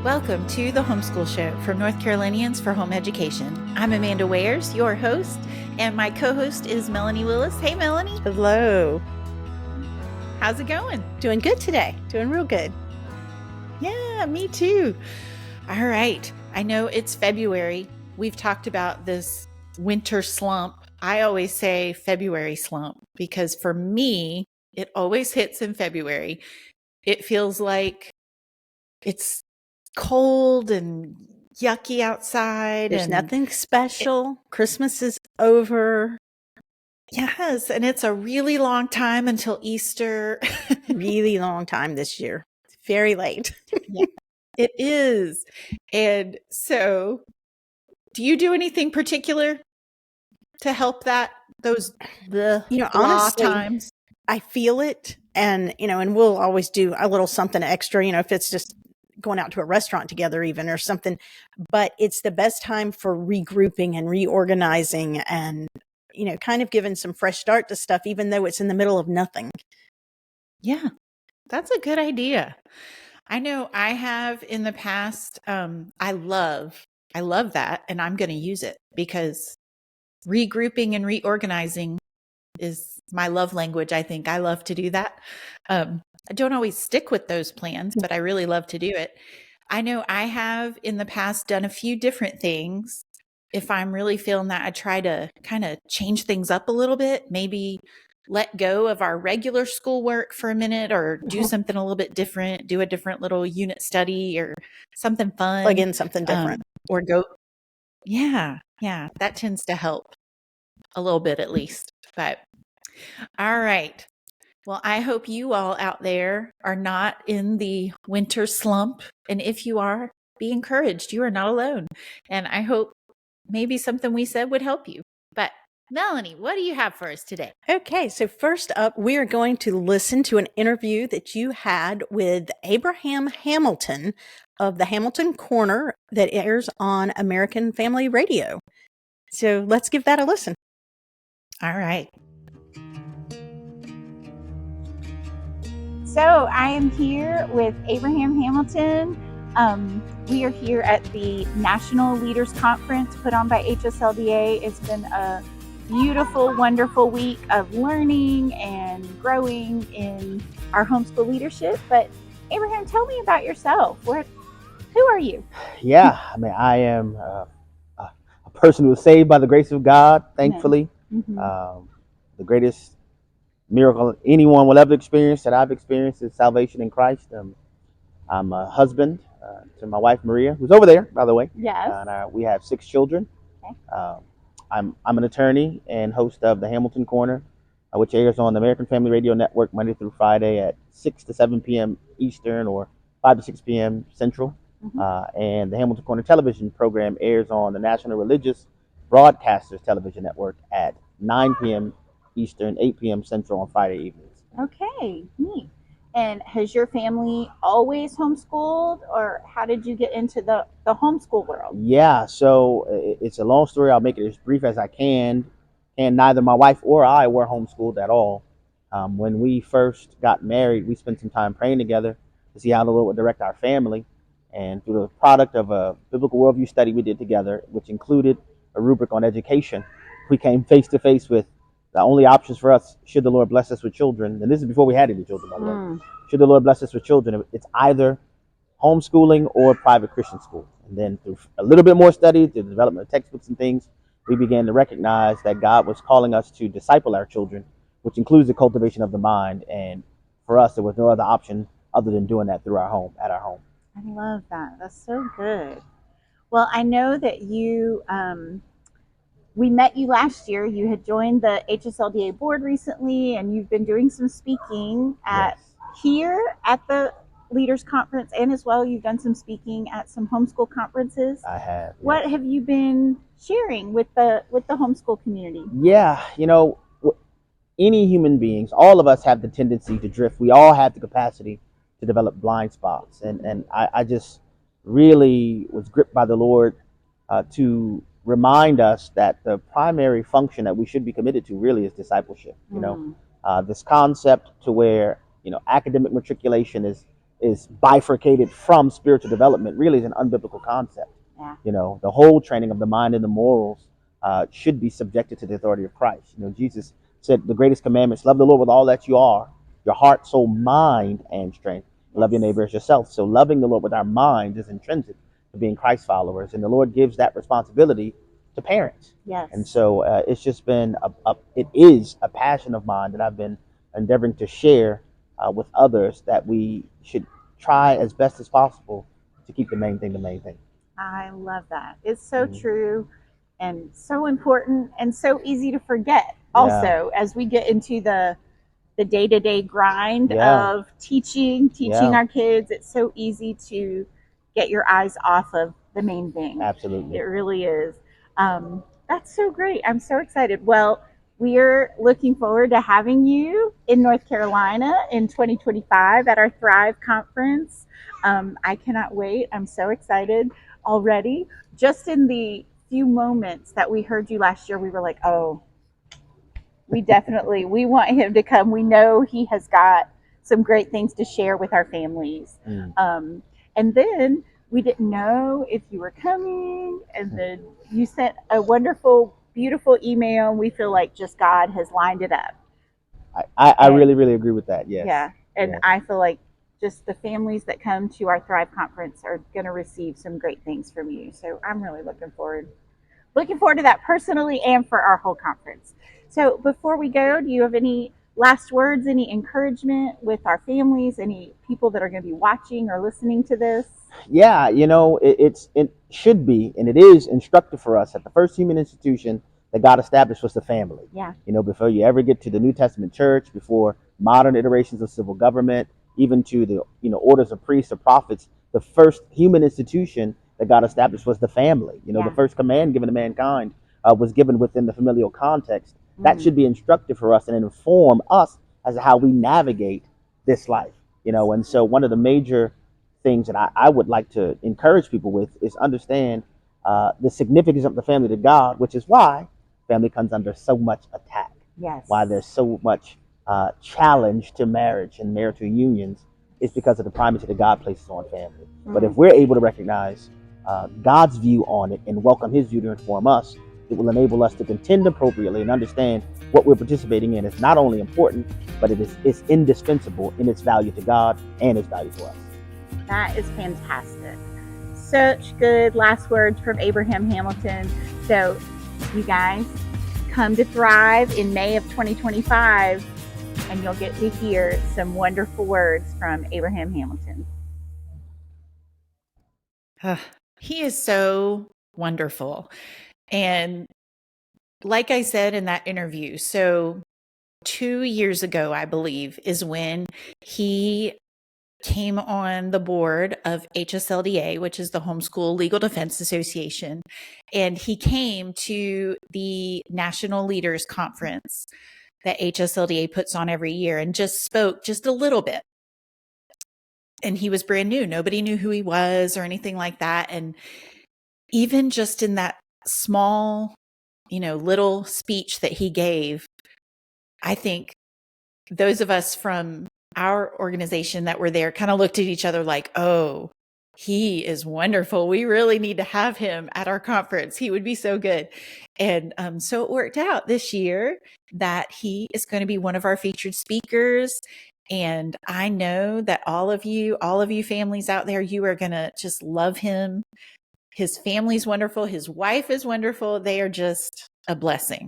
Welcome to the Homeschool Show from North Carolinians for Home Education. I'm Amanda Wares, your host, and my co-host is Melanie Willis. Hey, Melanie. Hello. How's it going? Doing good today. Doing real good. Yeah, me too. All right. I know it's February. We've talked about this winter slump. I always say February slump because for me, it always hits in February. It feels like it's cold and yucky outside. There's nothing special. Christmas is over. Yes, and it's a really long time until Easter. Really long time this year. It's very late. Yeah, it is. And so, do you do anything particular to help those honestly, times? I feel it, and we'll always do a little something extra, if it's just going out to a restaurant together even or something, but it's the best time for regrouping and reorganizing and kind of giving some fresh start to stuff, even though it's in the middle of nothing. Yeah, that's a good idea. I know I have in the past. I love that, and I'm going to use it because regrouping and reorganizing is my love language. I think I love to do that. I don't always stick with those plans, but I really love to do it. I know I have in the past done a few different things. If I'm really feeling that, I try to kind of change things up a little bit, maybe let go of our regular schoolwork for a minute or do something a little bit different, do a different little unit study or something fun. Plug in something different. Or go. Yeah, that tends to help a little bit at least. But all right. Well, I hope you all out there are not in the winter slump. And if you are, be encouraged. You are not alone. And I hope maybe something we said would help you. But Melanie, what do you have for us today? Okay, so first up, we are going to listen to an interview that you had with Abraham Hamilton of the Hamilton Corner that airs on American Family Radio. So let's give that a listen. All right. So I am here with Abraham Hamilton. We are here at the National Leaders Conference put on by HSLDA. It's been a beautiful, wonderful week of learning and growing in our homeschool leadership. But Abraham, tell me about yourself. Who are you? Yeah, I mean, I am a person who was saved by the grace of God, thankfully. Mm-hmm. The greatest miracle anyone will ever experience that I've experienced is salvation in Christ. I'm a husband to my wife, Maria, who's over there, by the way. Yes. And we have 6 children. Okay. I'm an attorney and host of the Hamilton Corner, which airs on the American Family Radio Network Monday through Friday at 6 to 7 p.m. Eastern or 5 to 6 p.m. Central. Mm-hmm. And the Hamilton Corner television program airs on the National Religious Broadcasters Television Network at 9 p.m. Eastern, 8 p.m. Central on Friday evenings. Okay, neat. And has your family always homeschooled, or how did you get into the homeschool world? Yeah, so it's a long story. I'll make it as brief as I can. And neither my wife or I were homeschooled at all. When we first got married, we spent some time praying together to see how the Lord would direct our family. And through the product of a biblical worldview study we did together, which included a rubric on education, we came face to face with the only options for us, should the Lord bless us with children, and this is before we had any children, by the way. Should the Lord bless us with children, it's either homeschooling or private Christian school. And then through a little bit more study, through the development of textbooks and things, we began to recognize that God was calling us to disciple our children, which includes the cultivation of the mind. And for us, there was no other option other than doing that through our home, at our home. I love that. That's so good. Well, I know that you, we met you last year. You had joined the HSLDA board recently, and you've been doing some speaking here at the Leaders Conference, and as well, you've done some speaking at some homeschool conferences. I have. Yes. What have you been sharing with the homeschool community? Yeah, any human beings, all of us have the tendency to drift. We all have the capacity to develop blind spots. And I just really was gripped by the Lord to remind us that the primary function that we should be committed to really is discipleship. This concept to where, academic matriculation is is bifurcated from spiritual development really is an unbiblical concept. Yeah. The whole training of the mind and the morals should be subjected to the authority of Christ. Jesus said the greatest commandments: love the Lord with all that you are, your heart, soul, mind, and strength. Love your neighbor as yourself. So loving the Lord with our minds is intrinsic to being Christ followers, and the Lord gives that responsibility to parents. Yes. And so it's just been it is a passion of mine that I've been endeavoring to share with others, that we should try as best as possible to keep the main thing the main thing. I love that. It's so true and so important and so easy to forget also as we get into the day-to-day grind of teaching our kids. It's so easy to get your eyes off of the main thing. Absolutely. It really is. That's so great. I'm so excited. Well, we're looking forward to having you in North Carolina in 2025 at our Thrive conference. I cannot wait. I'm so excited already. Just in the few moments that we heard you last year, we were like, oh, we want him to come. We know he has got some great things to share with our families. And then we didn't know if you were coming. And then you sent a wonderful, beautiful email. And we feel like just God has lined it up. I really, really agree with that. Yes. Yeah. And I feel like just the families that come to our Thrive conference are going to receive some great things from you. So I'm really looking forward to that personally and for our whole conference. So before we go, do you have any last words, any encouragement with our families, any people that are going to be watching or listening to this? Yeah, it should be, and it is instructive for us that the first human institution that God established was the family. Yeah. Before you ever get to the New Testament church, before modern iterations of civil government, even to the orders of priests or prophets, the first human institution that God established was the family. The first command given to mankind was given within the familial context. That should be instructive for us and inform us as to how we navigate this life. And so one of the major things that I would like to encourage people with is understand the significance of the family to God, which is why family comes under so much attack. Yes. Why there's so much challenge to marriage and marital unions is because of the primacy that God places on family. But if we're able to recognize God's view on it and welcome his view to inform us, it will enable us to contend appropriately and understand what we're participating in is not only important, but it's indispensable in its value to God and its value to us. That is fantastic. Such good last words from Abraham Hamilton. So you guys come to Thrive in May of 2025 and you'll get to hear some wonderful words from Abraham Hamilton. He is so wonderful. And like I said in that interview, so 2 years ago, I believe, is when he came on the board of HSLDA, which is the Homeschool Legal Defense Association. And he came to the National Leaders Conference that HSLDA puts on every year and just spoke just a little bit. And he was brand new. Nobody knew who he was or anything like that. And even just in that small, little speech that he gave, I think those of us from our organization that were there kind of looked at each other like, oh, he is wonderful. We really need to have him at our conference. He would be so good. And so it worked out this year that he is going to be one of our featured speakers. And I know that all of you families out there, you are going to just love him. His family's wonderful. His wife is wonderful. They are just a blessing.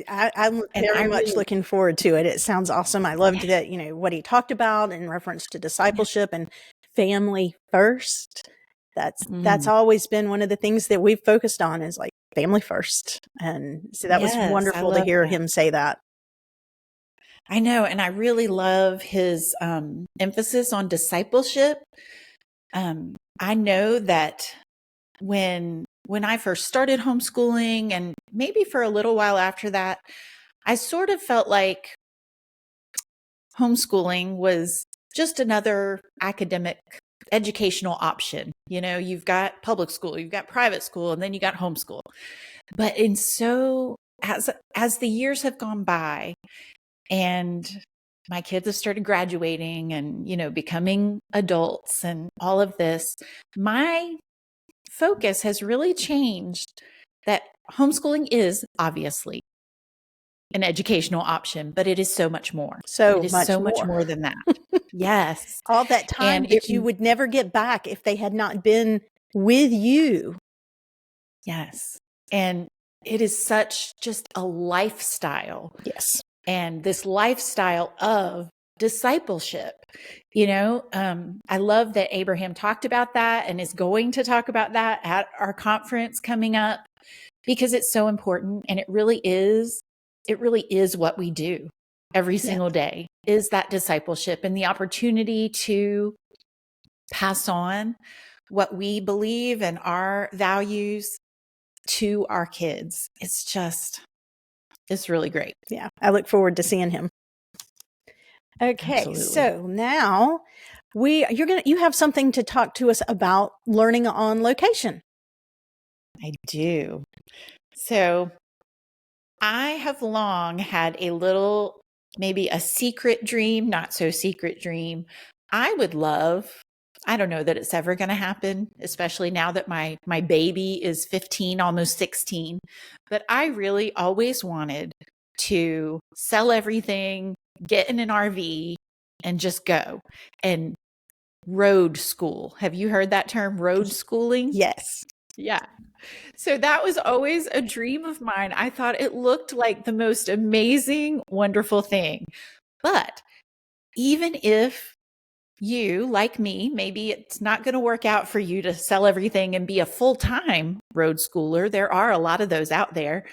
I'm very much looking forward to it. It sounds awesome. I loved that, what he talked about in reference to discipleship and family first. That's always been one of the things that we've focused on, is like family first. And so that was wonderful to hear him say that. I know. And I really love his emphasis on discipleship. I know that when I first started homeschooling, and maybe for a little while after that, I sort of felt like homeschooling was just another academic educational option. You've got public school, you've got private school, and then you got homeschool. But as the years have gone by, and my kids have started graduating and, becoming adults and all of this, my focus has really changed that homeschooling is obviously an educational option, but it is so much more. So It is much so much more. more than that. Yes. All that time And that you would never get back if they had not been with you. yes. And it is such just a lifestyle. Yes. And this lifestyle of discipleship, I love that Abraham talked about that and is going to talk about that at our conference coming up, because it's so important. And it really is what we do every single day, is that discipleship and the opportunity to pass on what we believe and our values to our kids. It's really great. Yeah. I look forward to seeing him. Okay. Absolutely. So now you have something to talk to us about learning on location. I do. So I have long had a little, maybe a secret dream, not so secret dream. I don't know that it's ever going to happen, especially now that my baby is 15, almost 16, but I really always wanted to sell everything, get in an RV and just go and road school. Have you heard that term, road schooling? Yes. Yeah. So that was always a dream of mine. I thought it looked like the most amazing, wonderful thing. But even if you, like me, maybe it's not going to work out for you to sell everything and be a full-time road schooler. There are a lot of those out there,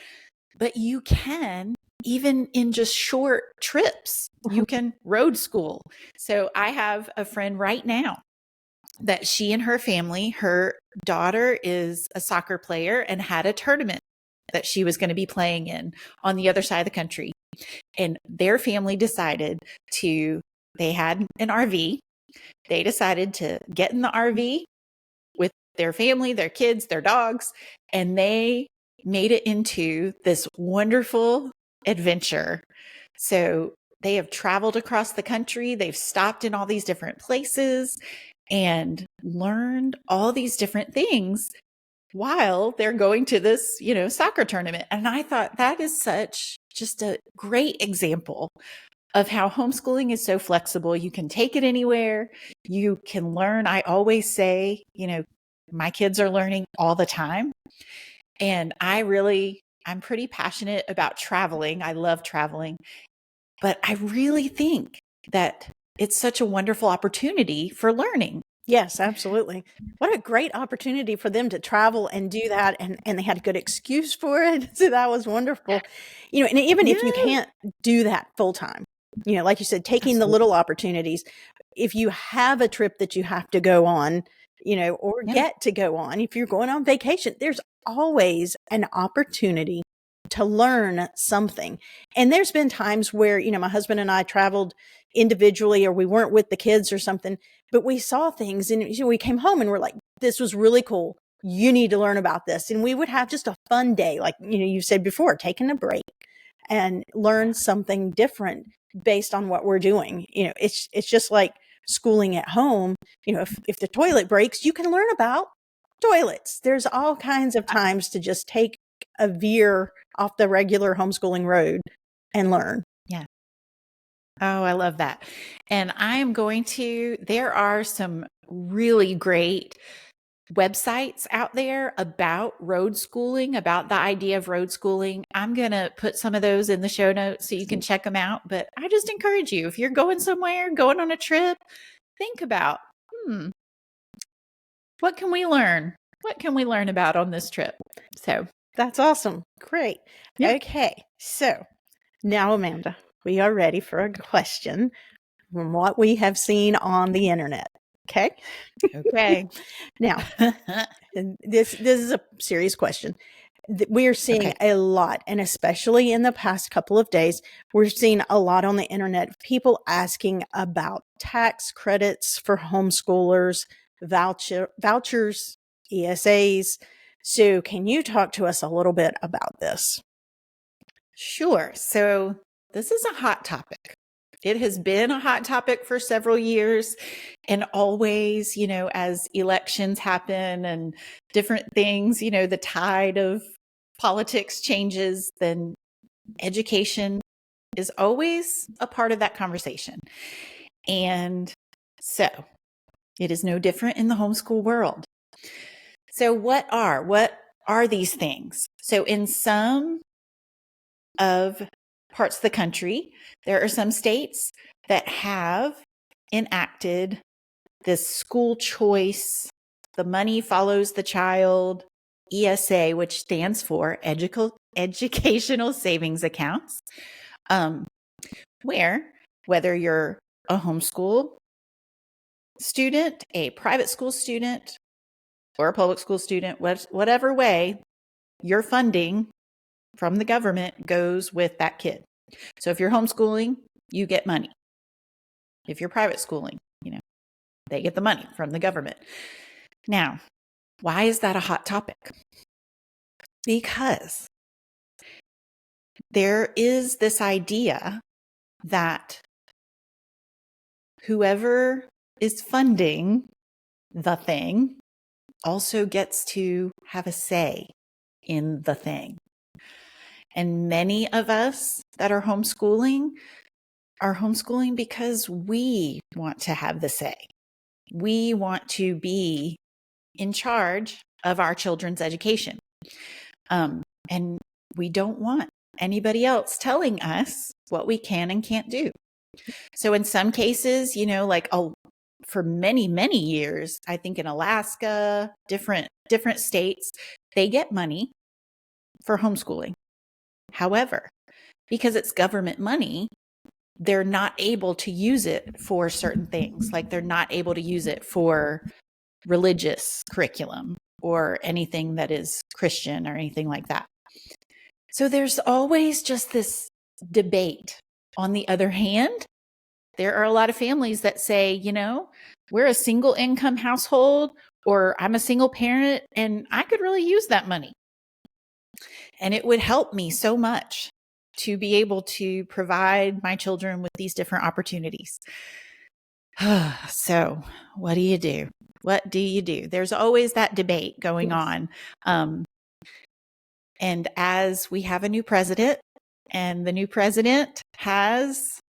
but you can, even in just short trips, you can road school. So I have a friend right now that she and her family, her daughter is a soccer player and had a tournament that she was going to be playing in on the other side of the country. And their family they had an RV. They decided to get in the RV with their family, their kids, their dogs, and they made it into this wonderful adventure. So they have traveled across the country. They've stopped in all these different places and learned all these different things while they're going to this, soccer tournament. And I thought that is just a great example of how homeschooling is so flexible. You can take it anywhere. You can learn. I always say, my kids are learning all the time. And I'm pretty passionate about traveling. I love traveling, but I really think that it's such a wonderful opportunity for learning. Yes, absolutely. What a great opportunity for them to travel and do that. And they had a good excuse for it. So that was wonderful. And even if you can't do that full time, like you said, taking the little opportunities, if you have a trip that you have to go on, or get to go on, if you're going on vacation, there's always an opportunity to learn something. And there's been times where, my husband and I traveled individually, or we weren't with the kids or something, but we saw things and we came home and we're like, this was really cool. You need to learn about this. And we would have just a fun day. Like, you said before, taking a break and learn something different based on what we're doing. It's just like schooling at home. If the toilet breaks, you can learn about toilets. There's all kinds of times to just take a veer off the regular homeschooling road and learn. Yeah. Oh, I love that. And there are some really great websites out there about road schooling, about the idea of road schooling. I'm going to put some of those in the show notes so you can check them out. But I just encourage you, if you're going somewhere, going on a trip, think about, what can we learn? What can we learn about on this trip? So that's awesome. Great. Yeah. Okay. So now, Amanda, we are ready for a question from what we have seen on the internet. Okay. Okay. Now, this is a serious question. We are seeing a lot, and especially in the past couple of days, we're seeing a lot on the internet, people asking about tax credits for homeschoolers, vouchers, ESAs. So can you talk to us a little bit about this? Sure. So this is a hot topic. It has been a hot topic for several years, and always, as elections happen and different things, the tide of politics changes, then education is always a part of that conversation. And so it is no different in the homeschool world. So what are these things? So in some of parts of the country, there are some states that have enacted this school choice, the money follows the child, ESA, which stands for Educational Savings Accounts, where whether you're a homeschool student, a private school student, or a public school student, whatever way, your funding from the government goes with that kid. So if you're homeschooling, you get money. If you're private schooling, they get the money from the government. Now, why is that a hot topic? Because there is this idea that whoever is funding the thing also gets to have a say in the thing. And many of us that are homeschooling because we want to have the say. We want to be in charge of our children's education. And we don't want anybody else telling us what we can and can't do. So in some cases, for many, many years, I think in Alaska, different states, they get money for homeschooling. However, because it's government money, they're not able to use it for certain things. Like they're not able to use it for religious curriculum or anything that is Christian or anything like that. So there's always just this debate. On the other hand, there are a lot of families that say, we're a single income household, or I'm a single parent and I could really use that money. And it would help me so much to be able to provide my children with these different opportunities. So what do you do? What do you do? There's always that debate going on. And as we have a new president, and the new president has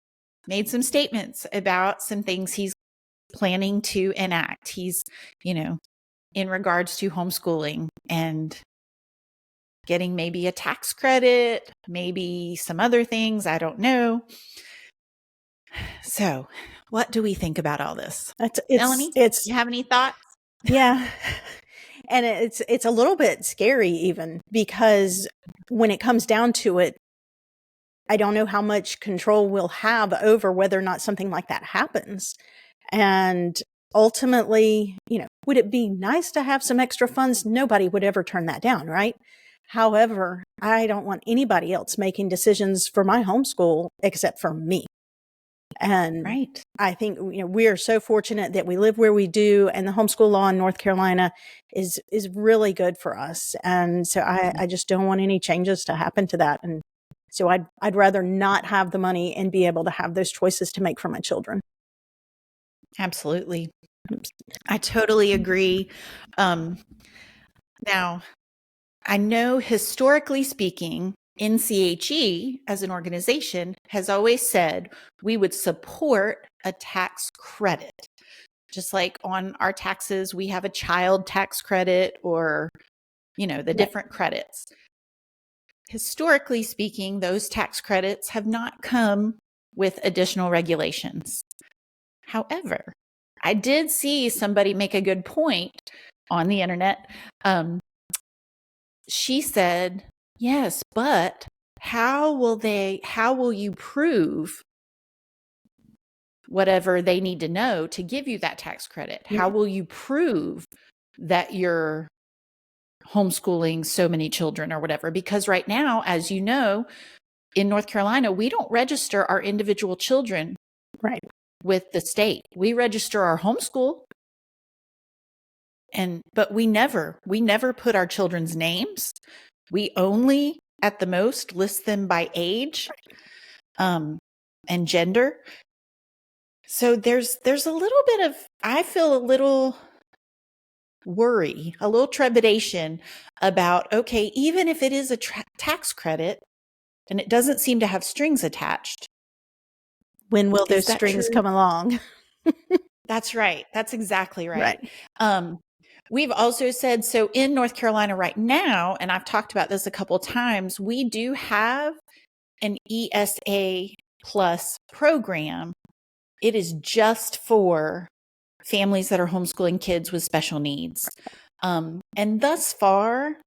made some statements about some things he's planning to enact. He's, in regards to homeschooling and getting maybe a tax credit, maybe some other things. I don't know. So what do we think about all this? Melanie, you have any thoughts? Yeah. And it's a little bit scary even, because when it comes down to it, I don't know how much control we'll have over whether or not something like that happens. And ultimately, would it be nice to have some extra funds? Nobody would ever turn that down, right? However, I don't want anybody else making decisions for my homeschool except for me. And right. I think, we are so fortunate that we live where we do, and the homeschool law in North Carolina is really good for us. And so I just don't want any changes to happen to that. And so I'd rather not have the money and be able to have those choices to make for my children. Absolutely. I totally agree. Now, I know historically speaking, NCHE as an organization has always said we would support a tax credit. Just like on our taxes, we have a child tax credit or, the different credits. Historically speaking, those tax credits have not come with additional regulations. However, I did see somebody make a good point on the internet. She said, yes, but how will you prove whatever they need to know to give you that tax credit? Yeah. How will you prove that you're homeschooling so many children or whatever? Because right now, as you know, in North Carolina, we don't register our individual children right with the state. We register our homeschool. But we never put our children's names. We only at the most list them by age. and gender. So there's a little bit of, I feel a little worry, a little trepidation about, okay, even if it is a tax credit and it doesn't seem to have strings attached. When will those Is that strings true? come along? That's right. That's exactly right. Right. We've also said, so in North Carolina right now, and I've talked about this a couple of times, we do have an ESA plus program. It is just for families that are homeschooling kids with special needs. And thus far,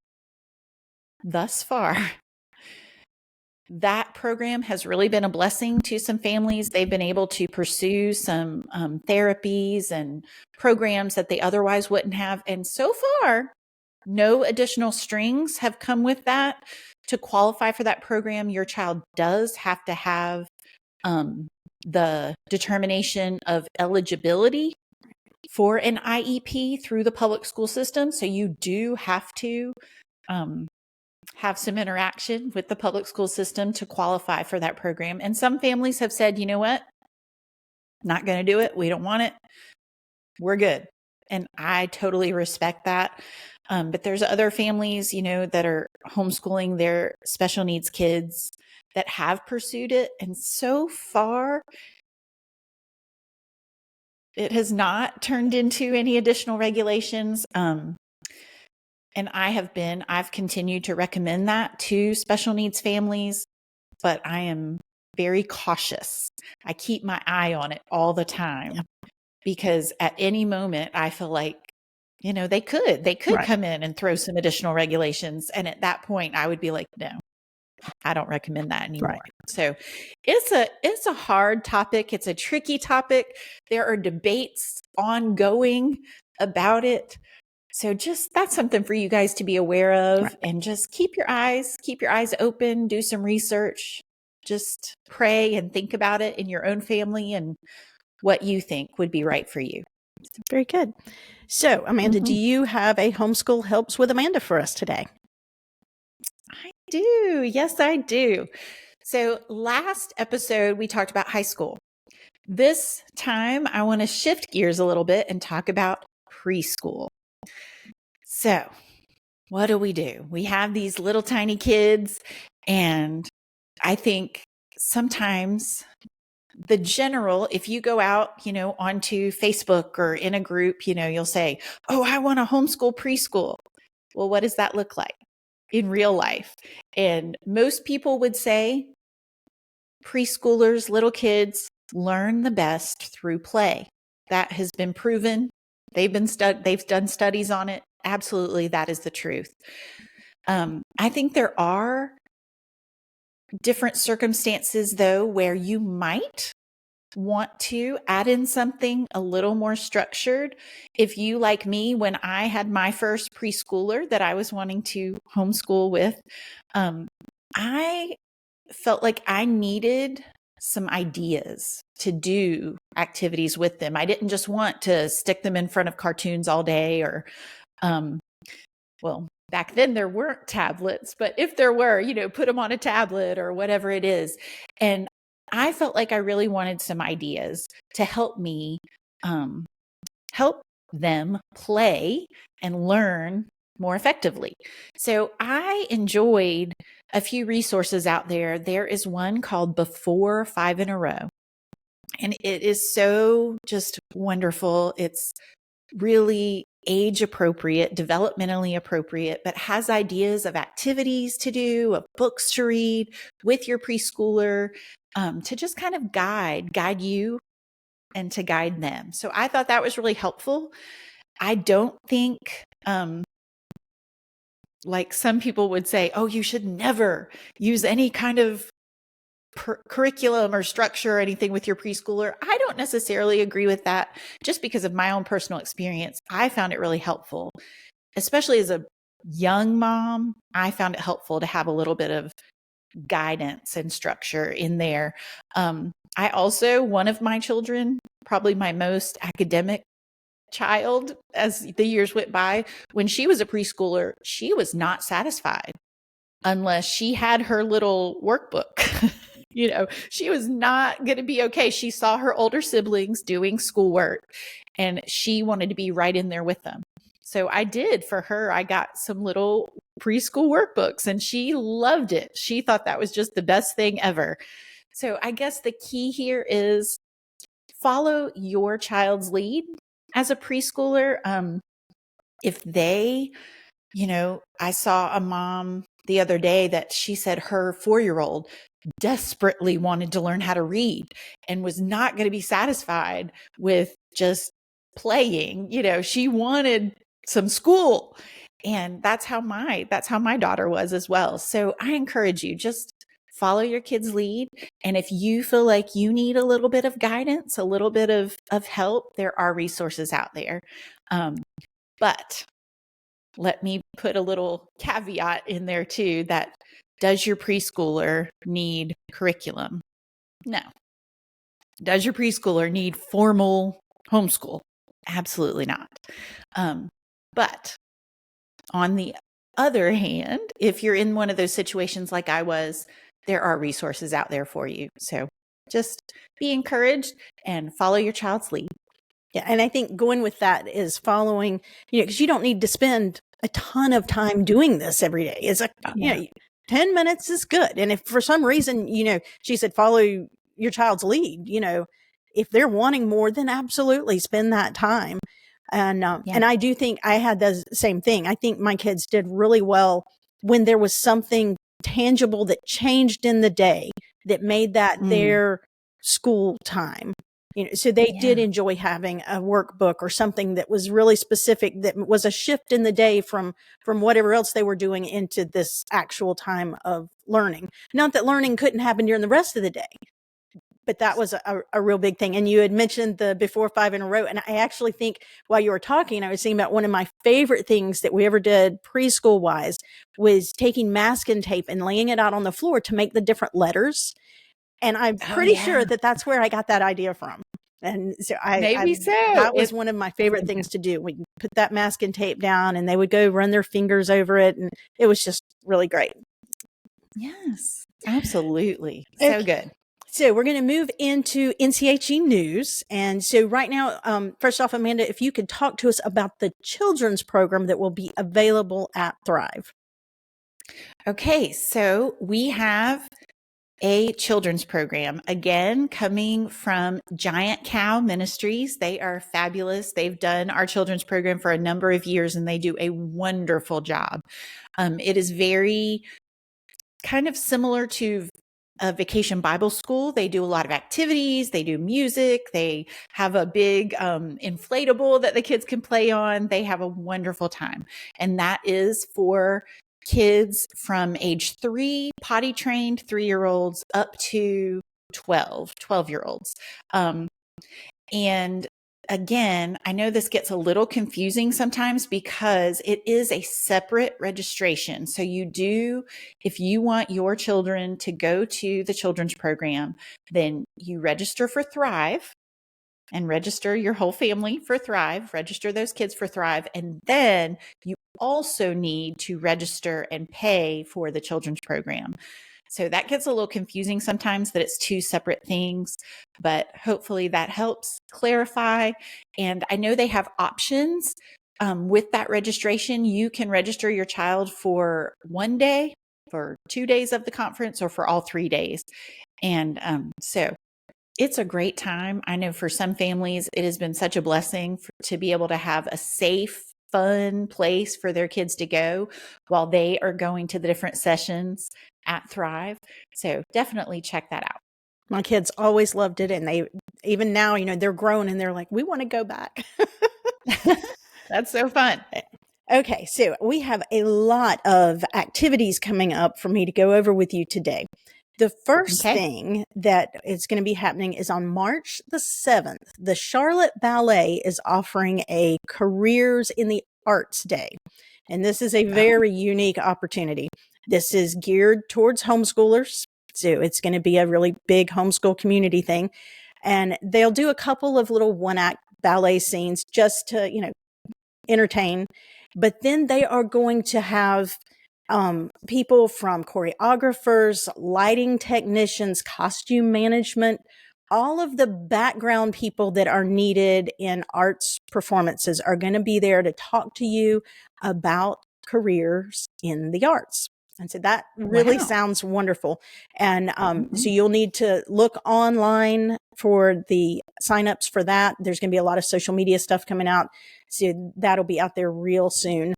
that program has really been a blessing to some families. They've been able to pursue some therapies and programs that they otherwise wouldn't have. And so far, no additional strings have come with that. To qualify for that program, your child does have to have the determination of eligibility for an IEP through the public school system. So you do have to have some interaction with the public school system to qualify for that program. And some families have said, you know what? Not going to do it. We don't want it. We're good. And I totally respect that. But there's other families, that are homeschooling their special needs kids that have pursued it. And so far, it has not turned into any additional regulations. And I've continued to recommend that to special needs families, but I am very cautious. I keep my eye on it all the time because at any moment I feel like, they could Right. come in and throw some additional regulations. And at that point I would be like, no, I don't recommend that anymore. Right. So it's a hard topic. It's a tricky topic. There are debates ongoing about it. So that's something for you guys to be aware of. Right. And just keep your eyes open, do some research, just pray and think about it in your own family and what you think would be right for you. Very good. So, Amanda, do you have a Homeschool Helps with Amanda for us today? I do. Yes, I do. So last episode, we talked about high school. This time, I want to shift gears a little bit and talk about preschool. So what do? We have these little tiny kids, and I think sometimes if you go out, onto Facebook or in a group, you'll say, oh, I want to homeschool preschool. Well, what does that look like in real life? And most people would say preschoolers, little kids, learn the best through play. That has been proven. They've done studies on it. Absolutely, that is the truth. I think there are different circumstances, though, where you might want to add in something a little more structured. If you, like me, when I had my first preschooler that I was wanting to homeschool with, I felt like I needed some ideas to do activities with them. I didn't just want to stick them in front of cartoons all day or, well, back then there weren't tablets, but if there were, put them on a tablet or whatever it is. And I felt like I really wanted some ideas to help me, help them play and learn more effectively. So I enjoyed a few resources out there. There is one called Before 5 in a Row, and it is so just wonderful. It's really age appropriate, developmentally appropriate, but has ideas of activities to do, of books to read with your preschooler, to just kind of guide you and to guide them. So I thought that was really helpful. I don't think, like some people would say, oh, you should never use any kind of curriculum or structure or anything with your preschooler. I don't necessarily agree with that, just because of my own personal experience. I found it really helpful, especially as a young mom. I found it helpful to have a little bit of guidance and structure in there. I also, one of my children, probably my most academic child as the years went by, when she was a preschooler, she was not satisfied unless she had her little workbook She was not going to be okay. She saw her older siblings doing schoolwork and she wanted to be right in there with them. So I did for her. I got some little preschool workbooks and she loved it. She thought that was just the best thing ever. So I guess the key here is follow your child's lead as a preschooler. If they, I saw a mom the other day that she said her 4-year-old desperately wanted to learn how to read and was not going to be satisfied with just playing. She wanted some school. And that's how my daughter was as well. So I encourage you, just follow your kid's lead. And if you feel like you need a little bit of guidance, a little bit of help, there are resources out there. But let me put a little caveat in there too, that does your preschooler need curriculum? No. Does your preschooler need formal homeschool? Absolutely not. But on the other hand, if you're in one of those situations like I was, there are resources out there for you. So just be encouraged and follow your child's lead. Yeah. And I think going with that is following, because you don't need to spend a ton of time doing this every day. It's like, 10 minutes is good. And if for some reason, she said, follow your child's lead, if they're wanting more, then absolutely spend that time. And I do think I had the same thing. I think my kids did really well when there was something tangible that changed in the day that made that their school time. So they did enjoy having a workbook or something that was really specific, that was a shift in the day from whatever else they were doing into this actual time of learning. Not that learning couldn't happen during the rest of the day, but that was a real big thing. And you had mentioned the before 5 in a row. And I actually think while you were talking, I was thinking about one of my favorite things that we ever did preschool wise was taking masking tape and laying it out on the floor to make the different letters. And I'm pretty sure that that's where I got that idea from. And so that was one of my favorite things to do. We put that masking tape down and they would go run their fingers over it. And it was just really great. Yes, absolutely. So good. So we're going to move into NCHE news. And so right now, first off, Amanda, if you could talk to us about the children's program that will be available at Thrive. Okay, so we have a children's program, again, coming from Giant Cow Ministries. They are fabulous. They've done our children's program for a number of years and they do a wonderful job. It is very kind of similar to a vacation Bible school. They do a lot of activities. They do music. They have a big inflatable that the kids can play on. They have a wonderful time. And that is for kids from age 3, potty trained 3-year-olds up to 12-year-olds. And again, I know this gets a little confusing sometimes because it is a separate registration. So if you want your children to go to the children's program, then you register for Thrive and register your whole family for Thrive, register those kids for Thrive. And then you also need to register and pay for the children's program. So that gets a little confusing sometimes that it's two separate things, but hopefully that helps clarify. And I know they have options with that registration. You can register your child for 1 day, for 2 days of the conference, or for all 3 days. And so it's a great time. I know for some families, it has been such a blessing to be able to have a safe, fun place for their kids to go while they are going to the different sessions at Thrive. So definitely check that out. My kids always loved it. And they, even now, they're grown and they're like, we want to go back. That's so fun. Okay. So we have a lot of activities coming up for me to go over with you today. The first thing that is going to be happening is on March the 7th. The Charlotte Ballet is offering a Careers in the Arts Day. And this is a very unique opportunity. This is geared towards homeschoolers. So it's going to be a really big homeschool community thing. And they'll do a couple of little one-act ballet scenes just to, entertain. But then they are going to have people from choreographers, lighting technicians, costume management, all of the background people that are needed in arts performances are going to be there to talk to you about careers in the arts. And so that really Wow. sounds wonderful. And Mhm. so you'll need to look online for the signups for that. There's going to be a lot of social media stuff coming out. So that'll be out there real soon.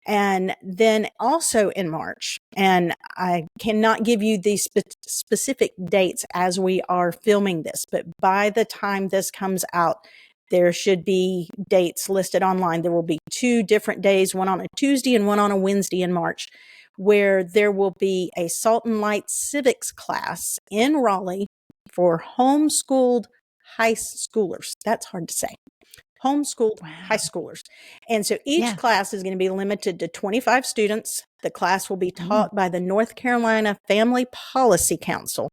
And then also in March, and I cannot give you the specific dates as we are filming this, but by the time this comes out, there should be dates listed online. There will be 2 different days, one on a Tuesday and one on a Wednesday in March, where there will be a Salt and Light Civics class in Raleigh for homeschooled high schoolers. That's hard to say. Homeschooled high Wow. schoolers. And so each Yeah. class is going to be limited to 25 students. The class will be Mm. taught by the North Carolina Family Policy Council.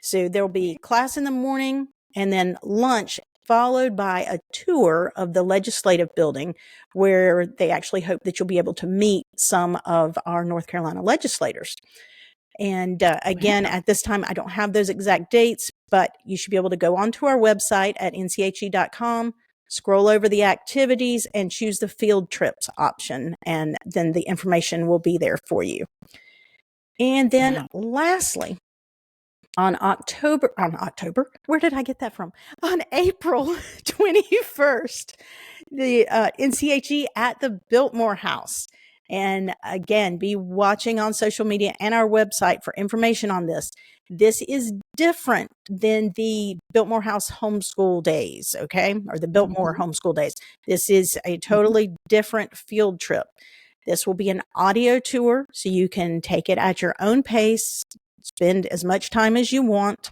So there'll be class in the morning and then lunch, followed by a tour of the legislative building, where they actually hope that you'll be able to meet some of our North Carolina legislators. And again, Wow. at this time, I don't have those exact dates, but you should be able to go onto our website at nche.com, scroll over the activities, and choose the field trips option. And then the information will be there for you. And then Wow. lastly, on October, where did I get that from? On April 21st, the NCHE at the Biltmore House. And again, be watching on social media and our website for information on this. This is different than the Biltmore House homeschool days, okay? Or the Biltmore Mhm. homeschool days. This is a Mhm. totally different field trip. This will be an audio tour, so you can take it at your own pace, spend as much time as you want.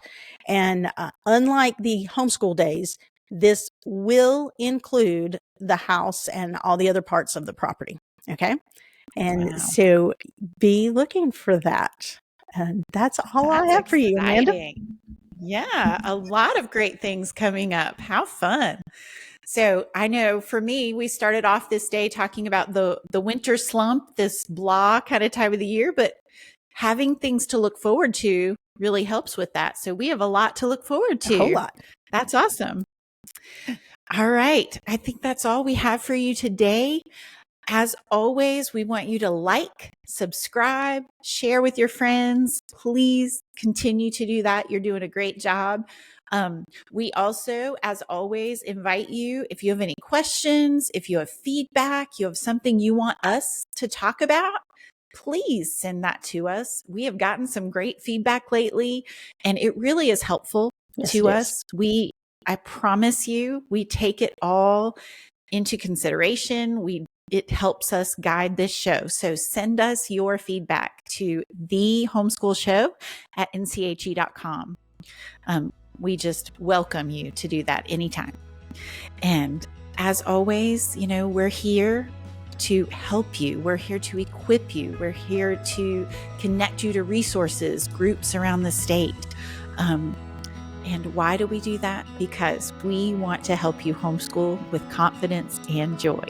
And unlike the homeschool days, this will include the house and all the other parts of the property. Okay. And Wow. so be looking for that. And that's all I That's have for you, Amanda. exciting. Yeah, a lot of great things coming up. How fun. So I know for me, we started off this day talking about the winter slump, this blah kind of time of the year, but having things to look forward to really helps with that. So we have a lot to look forward A whole to. lot. That's awesome. All right. I think that's all we have for you today. As always, we want you to like, subscribe, share with your friends. Please continue to do that. You're doing a great job. We also, as always, invite you, if you have any questions, if you have feedback, you have something you want us to talk about, please send that to us. We have gotten some great feedback lately, and it really is helpful Yes, to it is. us. I promise you, we take it all into consideration. It helps us guide this show. So send us your feedback to thehomeschoolshow@nche.com. We just welcome you to do that anytime. And as always, we're here to help you. We're here to equip you. We're here to connect you to resources, groups around the state. And why do we do that? Because we want to help you homeschool with confidence and joy.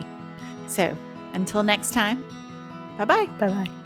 So until next time, bye-bye. Bye-bye.